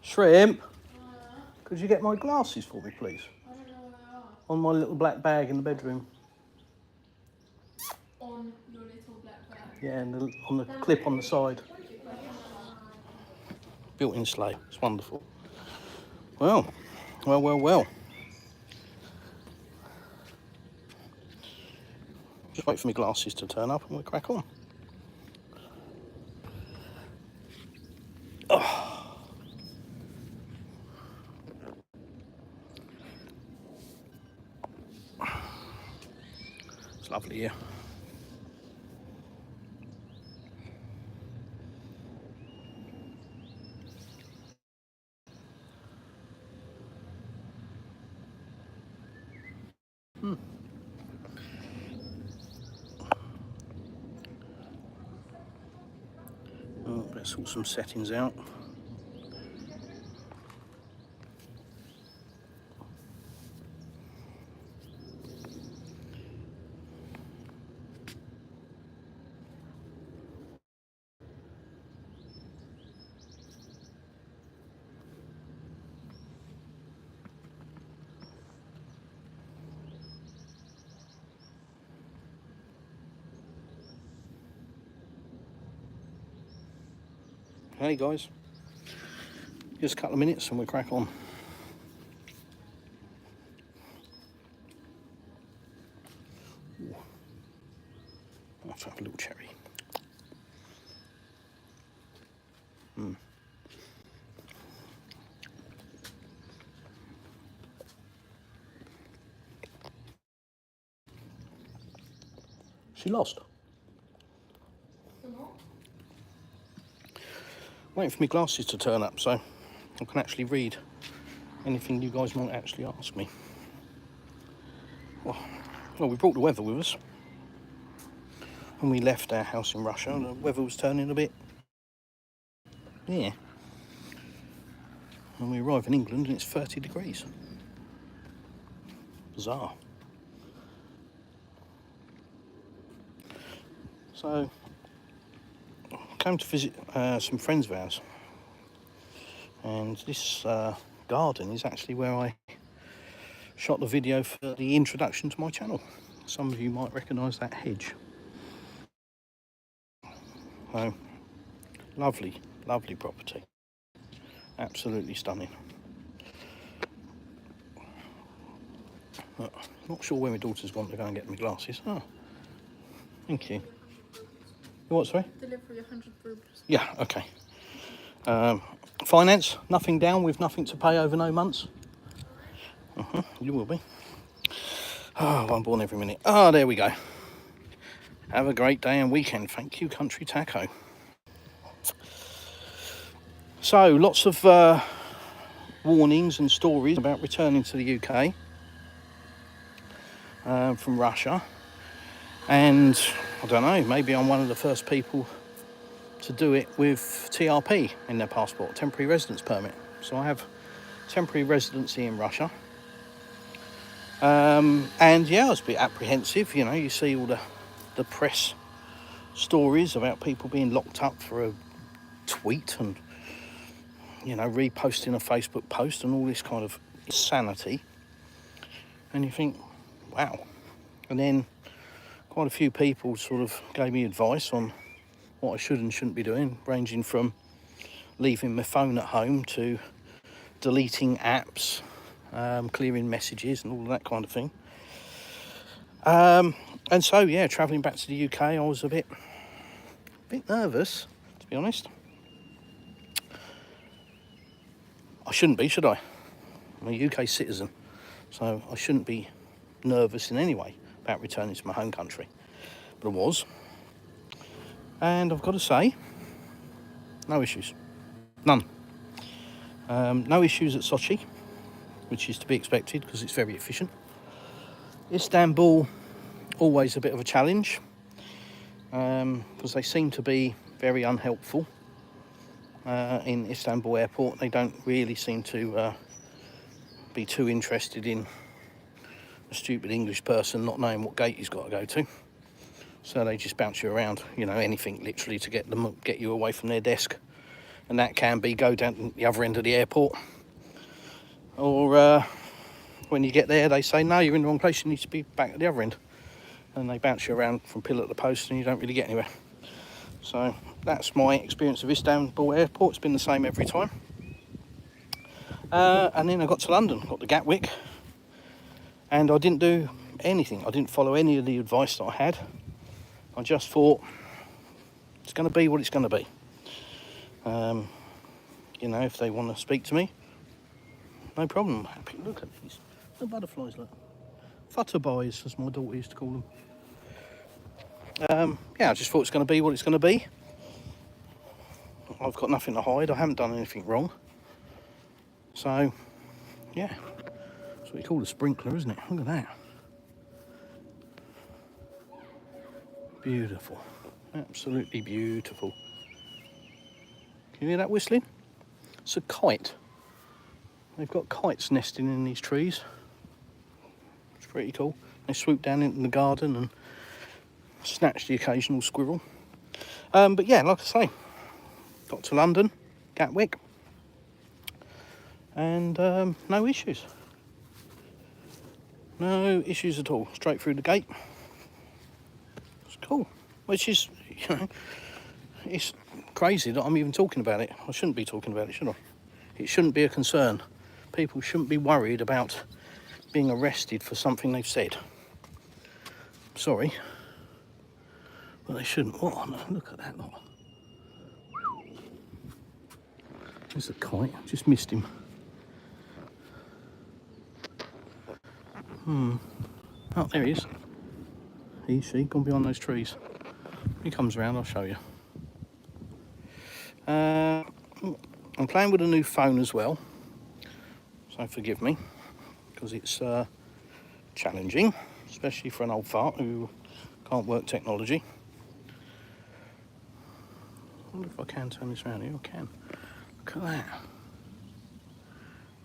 Shrimp, could you get my glasses for me, please? I don't know where they are. On my little black bag in the bedroom. On your little black bag. Yeah, and on the clip on the side. Built-in sleigh. It's wonderful. Well. Just wait for my glasses to turn up and we'll crack on. Oh. It's lovely here. Oh, let's sort some settings out. Hey guys, just a couple of minutes and we'll crack on. Ooh. I'll have to have a little cherry. She lost. Waiting for my glasses to turn up so I can actually read anything you guys might actually ask me. Well, we brought the weather with us. When we left our house in Russia, the weather was turning a bit, yeah. And we arrive in England and it's 30 degrees. Bizarre. So, I came to visit some friends of ours. And this garden is actually where I shot the video for the introduction to my channel. Some of you might recognise that hedge. So, lovely, lovely property. Absolutely stunning. Not sure where my daughters want to go and get my glasses. Oh, thank you. What, sorry? Delivery 100 rubles. Yeah, okay. Finance, nothing down with nothing to pay over no months. You will be. Oh, one born every minute. Oh, there we go. Have a great day and weekend. Thank you, Country Taco. So, lots of warnings and stories about returning to the UK from Russia. And, I don't know, maybe I'm one of the first people to do it with TRP in their passport, temporary residence permit. So I have temporary residency in Russia. And yeah, I was a bit apprehensive, you know, you see all the press stories about people being locked up for a tweet and, you know, reposting a Facebook post and all this kind of insanity. And you think, wow. And then quite a few people sort of gave me advice on what I should and shouldn't be doing, ranging from leaving my phone at home to deleting apps, clearing messages and all that kind of thing. And so, yeah, travelling back to the UK, I was a bit nervous, to be honest. I shouldn't be, should I? I'm a UK citizen, so I shouldn't be nervous in any way about returning to my home country. But I was. And I've got to say, no issues. None. No issues at Sochi, which is to be expected because it's very efficient. Istanbul, always a bit of a challenge because they seem to be very unhelpful in Istanbul airport. They don't really seem to be too interested in a stupid English person not knowing what gate he's got to go to. So they just bounce you around, you know, anything literally to get you away from their desk and that can be go down the other end of the airport, or when you get there they say no, you're in the wrong place, you need to be back at the other end, and they bounce you around from pillar to post and you don't really get anywhere. So that's my experience of Istanbul airport. It's been the same every time. And then I got to London, got to Gatwick, and I didn't do anything. I didn't follow any of the advice that I had. I just thought it's going to be what it's going to be. You know, if they want to speak to me, no problem. I'm happy. Look at these, the butterflies, look. Flutterboys, as my daughter used to call them. Yeah, I just thought it's going to be what it's going to be. I've got nothing to hide. I haven't done anything wrong. So, yeah, that's what you call a sprinkler, isn't it? Look at that. Beautiful. Absolutely beautiful. Can you hear that whistling? It's a kite. They've got kites nesting in these trees. It's pretty cool. They swoop down into the garden and snatch the occasional squirrel. But yeah, like I say, got to London, Gatwick, and no issues. No issues at all. Straight through the gate. It's cool. Which is, you know, it's crazy that I'm even talking about it. I shouldn't be talking about it, should I? It shouldn't be a concern. People shouldn't be worried about being arrested for something they've said. Sorry. But they shouldn't. What on earth? Look at that lot. There's a kite. Just missed him. Oh, there he is. He, she, gone behind those trees. When he comes around, I'll show you. I'm playing with a new phone as well, so forgive me, because it's challenging, especially for an old fart who can't work technology. I wonder if I can turn this around here. I can. Look at that.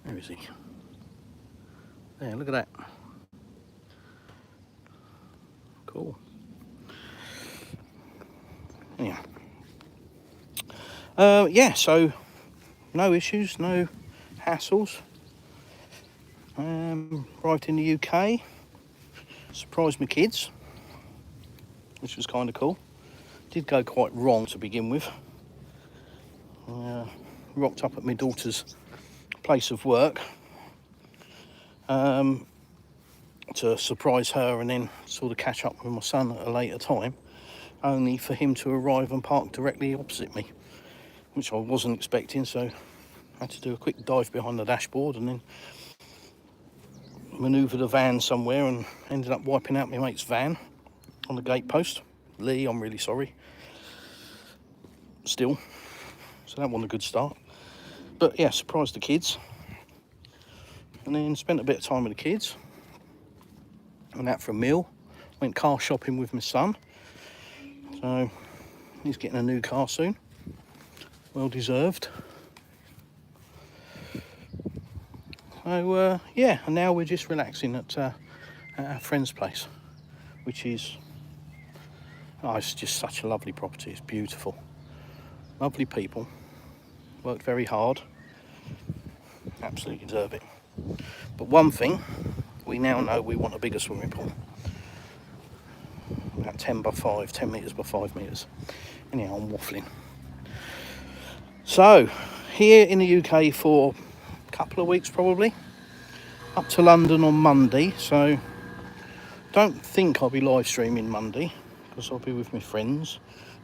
Where is he? There, look at that. Cool. Yeah. Yeah, so no issues, no hassles. Arrived in the UK, surprised my kids, which was kind of cool. Did go quite wrong to begin with. Rocked up at my daughter's place of work to surprise her, and then sort of catch up with my son at a later time, only for him to arrive and park directly opposite me, which I wasn't expecting. So I had to do a quick dive behind the dashboard and then manoeuvre the van somewhere, and ended up wiping out my mate's van on the gate post. Lee, I'm really sorry. Still. So that wasn't a good start. But yeah, surprised the kids. And then spent a bit of time with the kids. Went out for a meal. Went car shopping with my son. So he's getting a new car soon. Well deserved. So yeah, and now we're just relaxing at our friend's place, which is, oh, it's just such a lovely property. It's beautiful, lovely people, worked very hard, absolutely deserve it. But one thing, we now know we want a bigger swimming pool, about 10 by 5, 10 metres by 5 metres. Anyhow, I'm waffling. So here in the UK for couple of weeks probably, up to London on Monday. So don't think I'll be live streaming Monday, because I'll be with my friends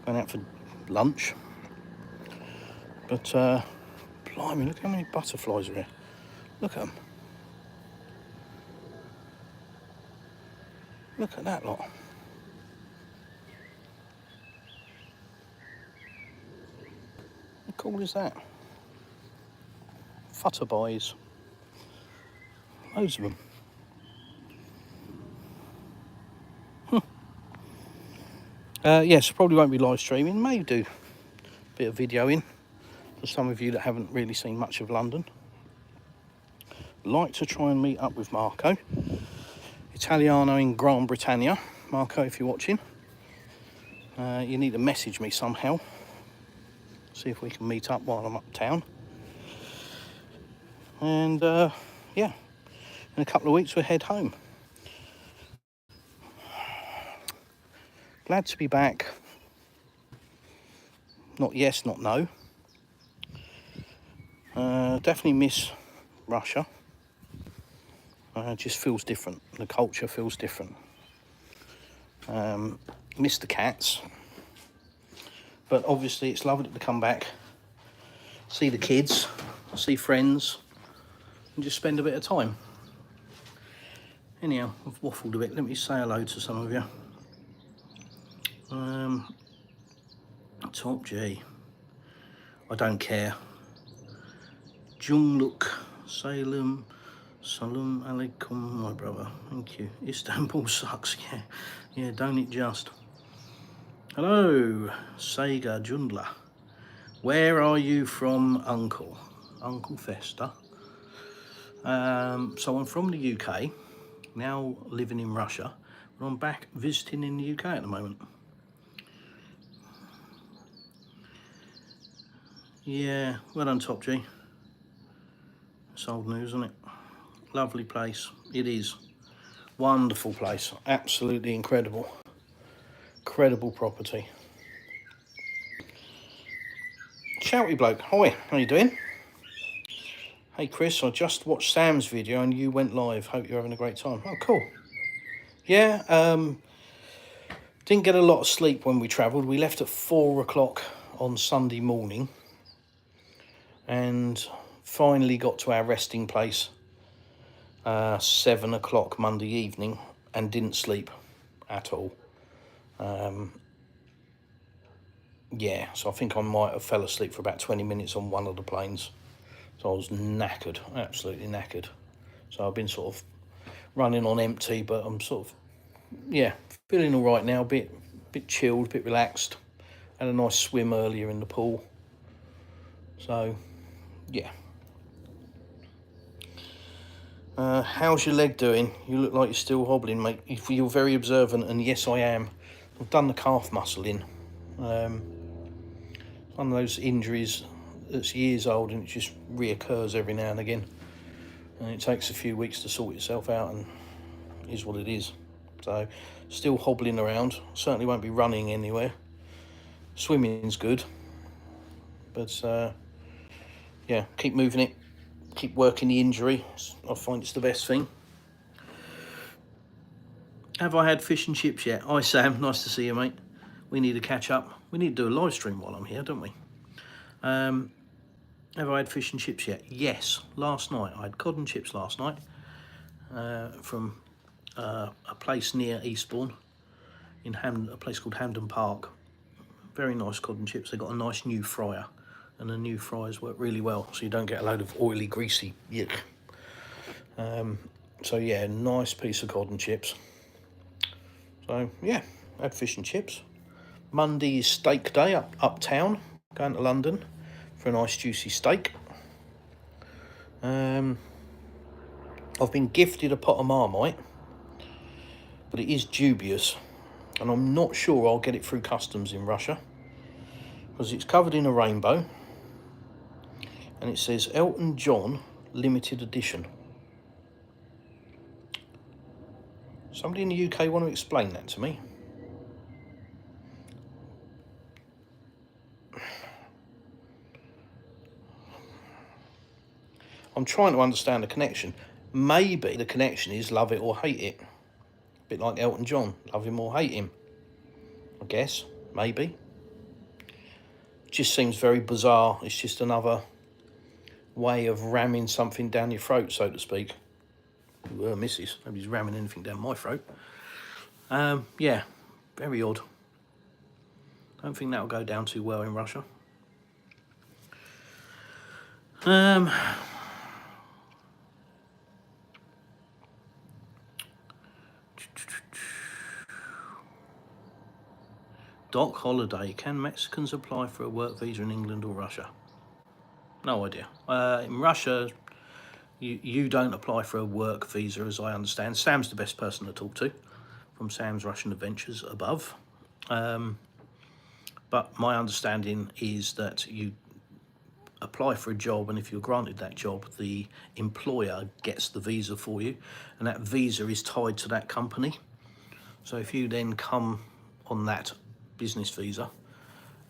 going out for lunch. But blimey, look how many butterflies are here. Look at them. Look at that lot. How cool is that? Flutterboys. Loads of them. Yes, probably won't be live streaming. May do a bit of videoing for some of you that haven't really seen much of London. Like to try and meet up with Marco. Italiano in Gran Britannia. Marco, if you're watching, you need to message me somehow See if we can meet up while I'm uptown. And yeah, in a couple of weeks we'll head home. Glad to be back. Not yes, not no. Definitely miss Russia. It just feels different. The culture feels different. Miss the cats. But obviously it's lovely to come back, see the kids, see friends, and just spend a bit of time. Anyhow, I've waffled a bit. Let me say hello to some of you. Top G. I don't care. Jungluk, Salem, Salam alaikum, my brother. Thank you. Istanbul sucks. Yeah, don't it just? Hello, Sega Jundla. Where are you from, Uncle? Uncle Fester. So I'm from the UK, now living in Russia, but I'm back visiting in the UK at the moment. Yeah, well done, Top G. It's old news, isn't it? Lovely place. It is. Wonderful place. Absolutely incredible. Incredible property. Shouty bloke. Hi, how you doing? Hey Chris, I just watched Sam's video and you went live. Hope you're having a great time. Oh, cool. Yeah, didn't get a lot of sleep when we travelled. We left at 4 o'clock on Sunday morning and finally got to our resting place 7 o'clock Monday evening and didn't sleep at all. Yeah, so I think I might have fell asleep for about 20 minutes on one of the planes. So I was knackered, absolutely knackered. So I've been sort of running on empty, but I'm sort of, yeah, feeling all right now, a bit chilled, a bit relaxed. Had a nice swim earlier in the pool. So, yeah. How's your leg doing? You look like you're still hobbling, mate. You're very observant, and yes, I am. I've done the calf muscle in. One of those injuries that's years old and it just reoccurs every now and again. And it takes a few weeks to sort itself out and is what it is. So, still hobbling around. Certainly won't be running anywhere. Swimming's good. But, yeah, keep moving it. Keep working the injury. I find it's the best thing. Have I had fish and chips yet? Hi Sam, nice to see you, mate. We need to catch up. We need to do a live stream while I'm here, don't we? Have I had fish and chips yet? Yes, last night. I had cod and chips last night from a place near Eastbourne in a place called Hampden Park. Very nice cod and chips. They've got a nice new fryer and the new fryers work really well, so you don't get a load of oily, greasy yuck. So yeah, nice piece of cod and chips. So yeah, had fish and chips. Monday is steak day uptown, going to London for a nice juicy steak. I've been gifted a pot of Marmite, but it is dubious, and I'm not sure I'll get it through customs in Russia because it's covered in a rainbow and it says Elton John limited edition. Somebody in the UK want to explain that to me? I'm trying to understand the connection. Maybe the connection is love it or hate it. A bit like Elton John, love him or hate him. I guess, maybe. It just seems very bizarre. It's just another way of ramming something down your throat, so to speak. Missus, nobody's ramming anything down my throat. Yeah, very odd. Don't think that'll go down too well in Russia. Doc Holiday, can Mexicans apply for a work visa in England or Russia? No idea. In Russia, you don't apply for a work visa, as I understand. Sam's the best person to talk to, from Sam's Russian Adventures above. But my understanding is that you apply for a job, and if you're granted that job, the employer gets the visa for you, and that visa is tied to that company. So if you then come on that business visa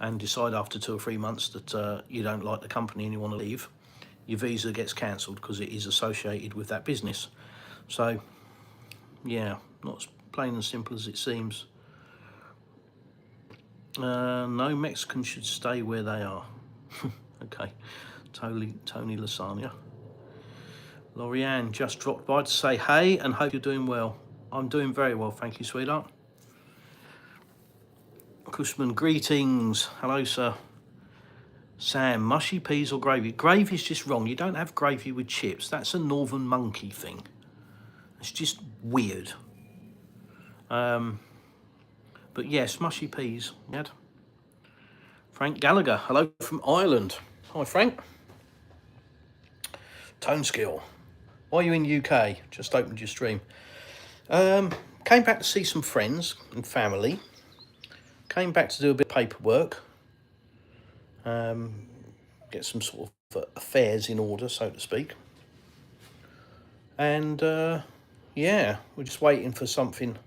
and decide after 2 or 3 months that you don't like the company and you want to leave, your visa gets cancelled because it is associated with that business. So yeah, not as plain and simple as it seems. No, Mexicans should stay where they are. Okay, Tony Lasagna. Lorianne just dropped by to say hey and hope you're doing well. I'm doing very well, thank you, sweetheart. Cushman, greetings. Hello, sir. Sam, mushy peas or gravy? Gravy's just wrong. You don't have gravy with chips. That's a Northern Monkey thing. It's just weird. But yes, mushy peas. Yet. Frank Gallagher, hello from Ireland. Hi, Frank. Tone skill. Why are you in UK? Just opened your stream. Came back to see some friends and family. Came back to do a bit of paperwork. Get some sort of affairs in order, so to speak. And yeah, we're just waiting for something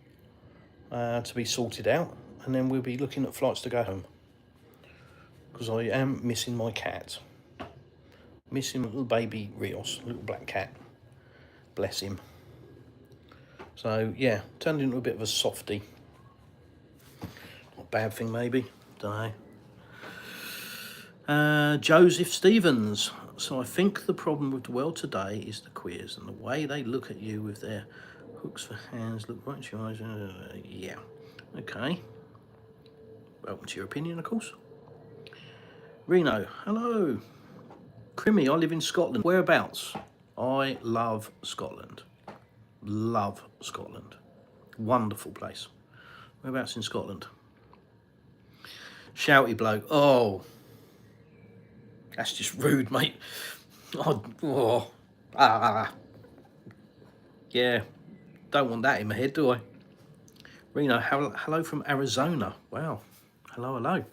to be sorted out, and then we'll be looking at flights to go home. Because I am missing my cat. Missing little baby Rios, little black cat. Bless him. So yeah, turned into a bit of a softie. Not a bad thing maybe, don't know. Joseph Stevens. So I think the problem with the world today is the queers and the way they look at you with their hooks for hands, look right to your eyes. Yeah, okay. Welcome to your opinion, of course. Reno, hello. Crimmy, I live in Scotland. Whereabouts? I love Scotland. Love Scotland. Wonderful place. Whereabouts in Scotland? Shouty bloke. Oh, that's just rude, mate. Yeah, don't want that in my head, do I? Reno, hello from Arizona. Wow, hello.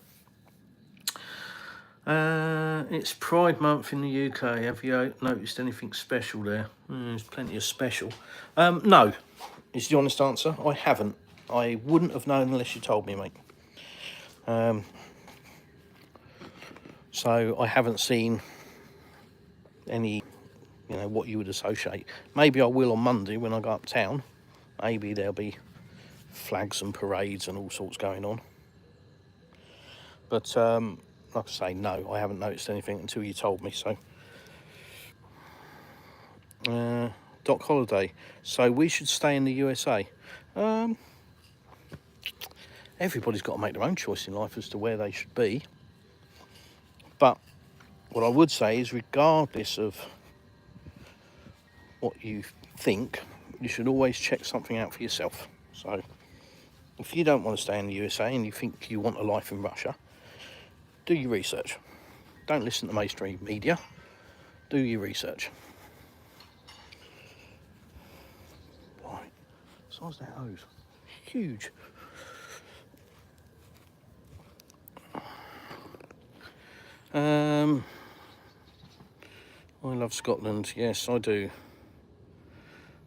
It's Pride Month in the UK. Have you noticed anything special there? There's plenty of special. No, is the honest answer. I haven't. I wouldn't have known unless you told me, mate. So I haven't seen any, what you would associate. Maybe I will on Monday when I go uptown. Maybe there'll be flags and parades and all sorts going on. But like I say, no, I haven't noticed anything until you told me. So, Doc Holiday. So we should stay in the USA. Everybody's got to make their own choice in life as to where they should be. But what I would say is, regardless of what you think, you should always check something out for yourself. So if you don't want to stay in the USA and you think you want a life in Russia, do your research. Don't listen to mainstream media. Do your research. Right, size that hose. Huge. I love Scotland. Yes, I do.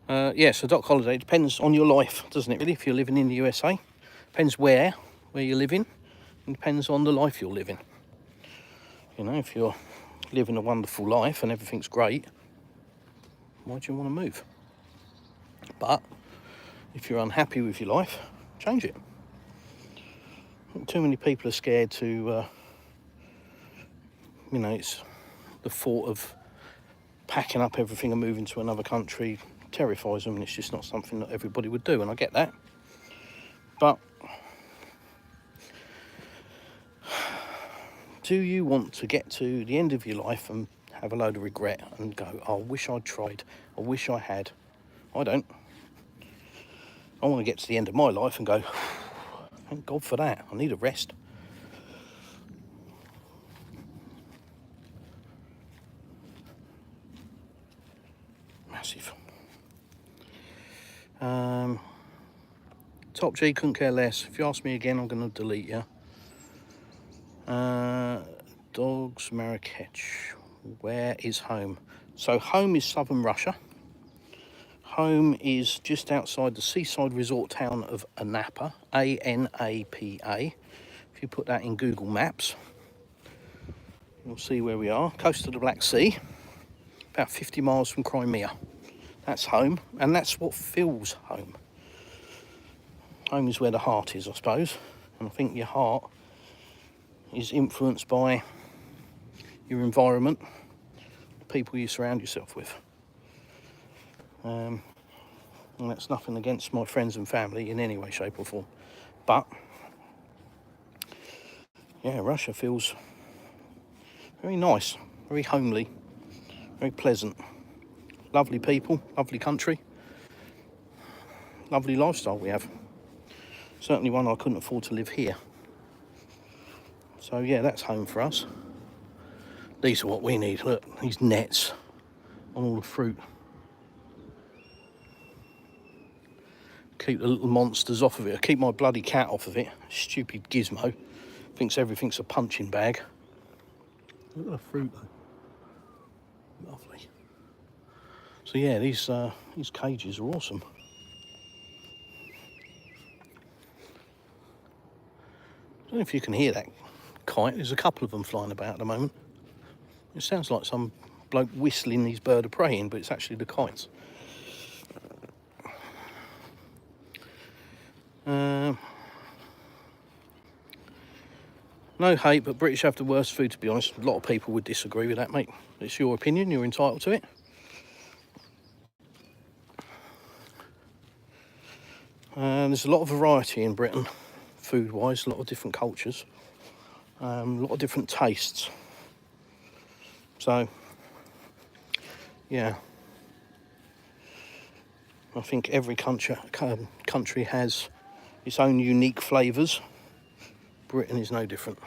Yeah, so Doc Holiday, depends on your life, doesn't it really, if you're living in the USA? Depends where you're living. It depends on the life you're living. If you're living a wonderful life and everything's great, why do you want to move? But if you're unhappy with your life, change it. Too many people are scared to, it's the thought of packing up everything and moving to another country terrifies them, and it's just not something that everybody would do, and I get that. But do you want to get to the end of your life and have a load of regret and go, I wish I'd tried, I wish I had? I don't. I want to get to the end of my life and go, thank God for that, I need a rest. Massive. Top G, couldn't care less. If you ask me again, I'm going to delete you. Dogs, Marrakech. Where is home? So home is southern Russia. Home is just outside the seaside resort town of Anapa, A-N-A-P-A. If you put that in Google Maps, you'll see where we are. Coast of the Black Sea, about 50 miles from Crimea. That's home, and that's what feels home. Home is where the heart is, I suppose. And I think your heart is influenced by your environment, the people you surround yourself with. And that's nothing against my friends and family in any way, shape or form. But, yeah, Russia feels very nice, very homely, very pleasant. Lovely people, lovely country, lovely lifestyle we have. Certainly one I couldn't afford to live here. So yeah, that's home for us. These are what we need. Look, these nets on all the fruit. Keep the little monsters off of it. I keep my bloody cat off of it. Stupid gizmo. Thinks everything's a punching bag. Look at the fruit though. Lovely. So yeah, these cages are awesome. I don't know if you can hear that kite. There's a couple of them flying about at the moment. It sounds like some bloke whistling his bird of prey in, but it's actually the kites. No hate, but British have the worst food, to be honest. A lot of people would disagree with that, mate. It's your opinion, you're entitled to it. There's a lot of variety in Britain, food-wise, a lot of different cultures, a lot of different tastes. So, yeah. I think every country has its own unique flavours. Britain is no different.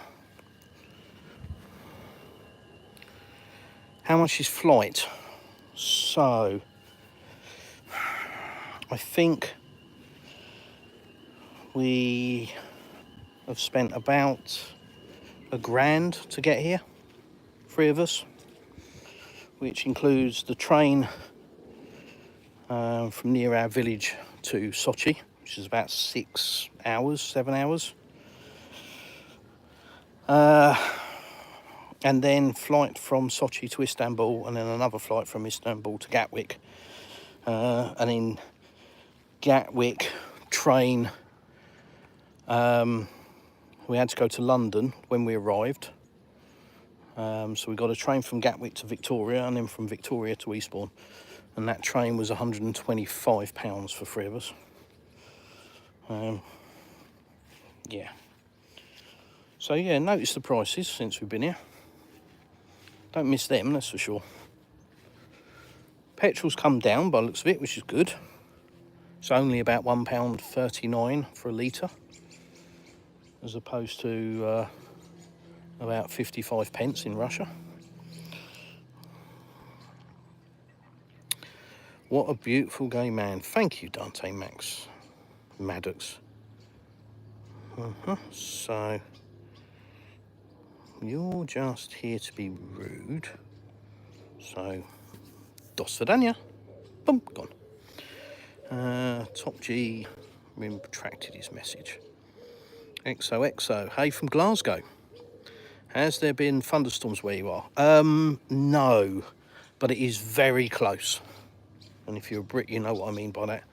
How much is flight? So, I think we have spent about £1,000 to get here, 3 of us, which includes the train from near our village to Sochi, which is about 6 hours, 7 hours. And then flight from Sochi to Istanbul, and then another flight from Istanbul to Gatwick. And in Gatwick, train, we had to go to London when we arrived. So we got a train from Gatwick to Victoria, and then from Victoria to Eastbourne. And that train was £125 for 3 of us. Yeah. So yeah, notice the prices since we've been here. Don't miss them, that's for sure. Petrol's come down by the looks of it, which is good. It's only about £1.39 for a litre, as opposed to about 55 pence in Russia. What a beautiful gay man. Thank you, Dante Max Maddox. So, you're just here to be rude. So, do svidaniya. Boom, gone. Top G retracted his message. XOXO, hey from Glasgow. Has there been thunderstorms where you are? No, but it is very close. And if you're a Brit, you know what I mean by that.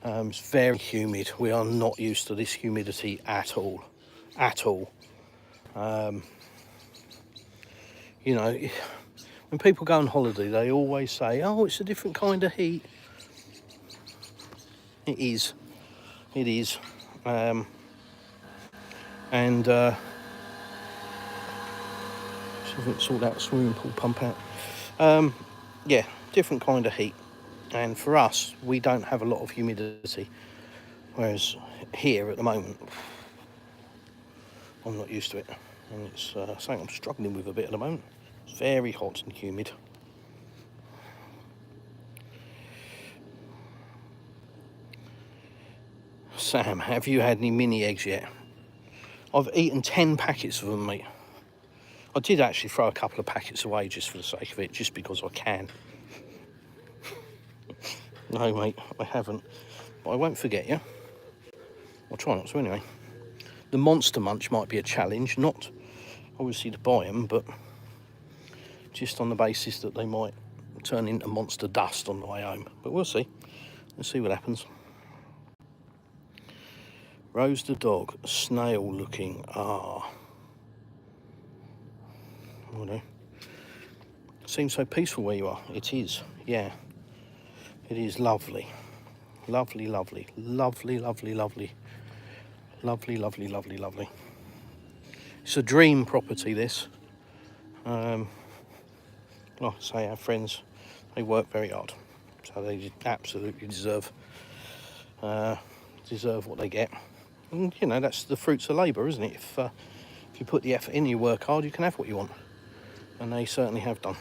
It's very humid. We are not used to this humidity at all. At all. You know, when people go on holiday, they always say, oh, it's a different kind of heat. It is. It is. Sort out swimming pool pump out. Yeah, different kind of heat. And for us, we don't have a lot of humidity. Whereas here at the moment, I'm not used to it. And it's something I'm struggling with a bit at the moment. It's very hot and humid. Sam, have you had any mini eggs yet? I've eaten 10 packets of them, mate. I did actually throw a couple of packets away just for the sake of it, just because I can. No, mate, I haven't. But I won't forget you. I'll try not to anyway. The Monster Munch might be a challenge, not obviously to buy them, but just on the basis that they might turn into monster dust on the way home. But we'll see. Let's see what happens. Rose the dog, snail looking. Ah. I know. Seems so peaceful where you are. It is, yeah. It is lovely. Lovely, lovely. Lovely, lovely, lovely. Lovely, lovely, lovely, lovely. It's a dream property, this. Like I say, our friends, they work very hard. So they absolutely deserve what they get. And, you know, that's the fruits of labour, isn't it? If you put the effort in, you work hard, you can have what you want. And they certainly have done.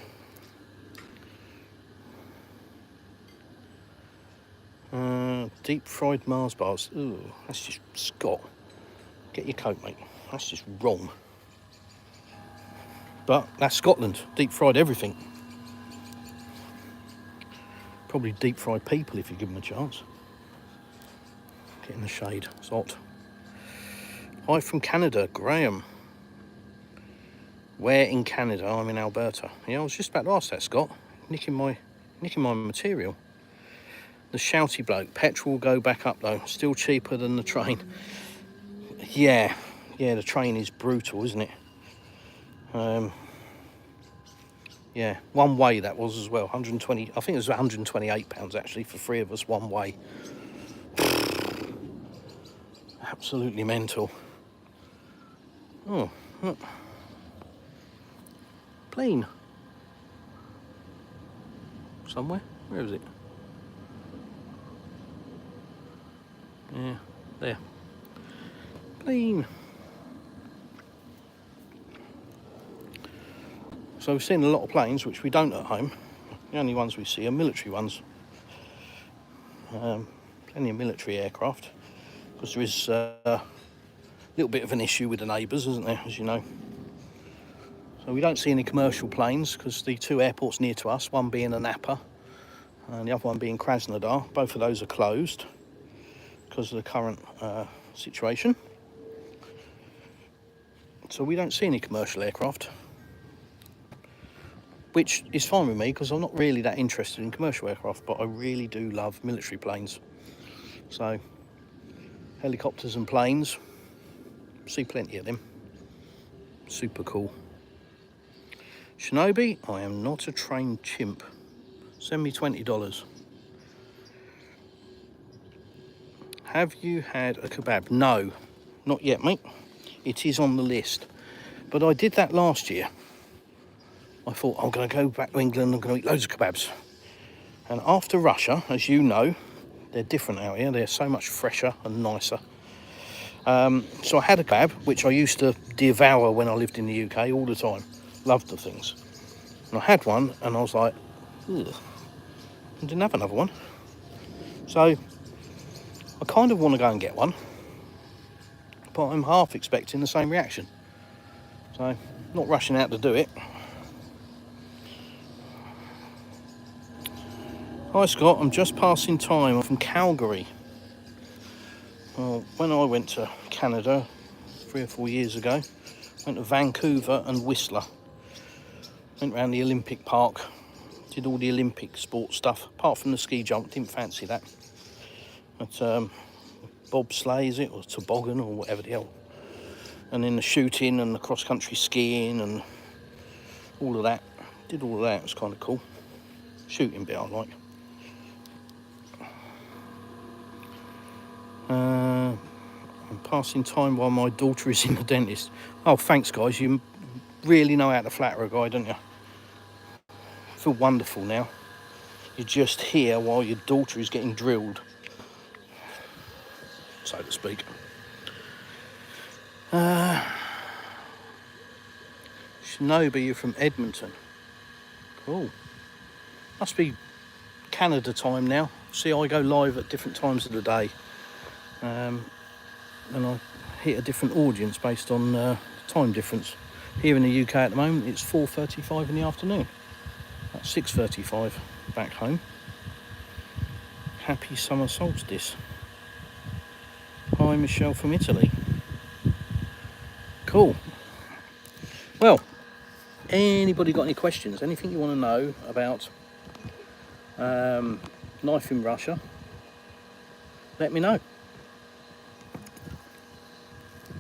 Deep fried Mars bars. Ooh, that's just Scott. Get your coat, mate. That's just wrong. But that's Scotland. Deep fried everything. Probably deep fried people if you give them a chance. Get in the shade. It's hot. Hi from Canada, Graham. Where in Canada? I'm in Alberta. Yeah, I was just about to ask that, Scott. Nicking my material. The shouty bloke. Petrol will go back up though. Still cheaper than the train. Yeah, the train is brutal, isn't it? Yeah, one way that was as well. 120. I think it was £128 actually for 3 of us one way. Absolutely mental. Oh, look. Plane. Somewhere. Where is it? Yeah, there. Plane. So we've seen a lot of planes, which we don't at home. The only ones we see are military ones. Plenty of military aircraft. Because there is a little bit of an issue with the neighbours, isn't there, as you know. So we don't see any commercial planes, because the 2 airports near to us, one being Anapa and the other one being Krasnodar, both of those are closed because of the current situation. So we don't see any commercial aircraft, which is fine with me because I'm not really that interested in commercial aircraft, but I really do love military planes. So helicopters and planes, see plenty of them. Super cool. Shinobi, I am not a trained chimp. Send me $20. Have you had a kebab? No, not yet, mate. It is on the list. But I did that last year. I thought, I'm going to go back to England, I'm going to eat loads of kebabs. And after Russia, as you know, they're different out here. They're so much fresher and nicer. So I had a kebab, which I used to devour when I lived in the UK all the time. Loved the things. And I had one, and I was like, ugh. I didn't have another one. So I kind of want to go and get one, but I'm half expecting the same reaction. So not rushing out to do it. Hi Scott, I'm just passing time. I'm from Calgary. Well, when I went to Canada 3 or 4 years ago, went to Vancouver and Whistler. Went around the Olympic Park, did all the Olympic sports stuff, apart from the ski jump, didn't fancy that. But bobsleigh, is it, or toboggan, or whatever the hell. And then the shooting and the cross-country skiing and all of that. Did all of that, it was kind of cool. Shooting bit I like. I'm passing time while my daughter is in the dentist. Oh, thanks guys, you really know how to flatter a guy, don't you? I feel wonderful now. You're just here while your daughter is getting drilled, so to speak. Shinobi, you're from Edmonton. Cool. Must be Canada time now. See, I go live at different times of the day. And I hit a different audience based on time difference. Here in the UK at the moment, it's 4:35 in the afternoon. That's 6:35 back home. Happy summer solstice. Hi, Michelle from Italy. Cool. Well, anybody got any questions? Anything you want to know about life in Russia? Let me know.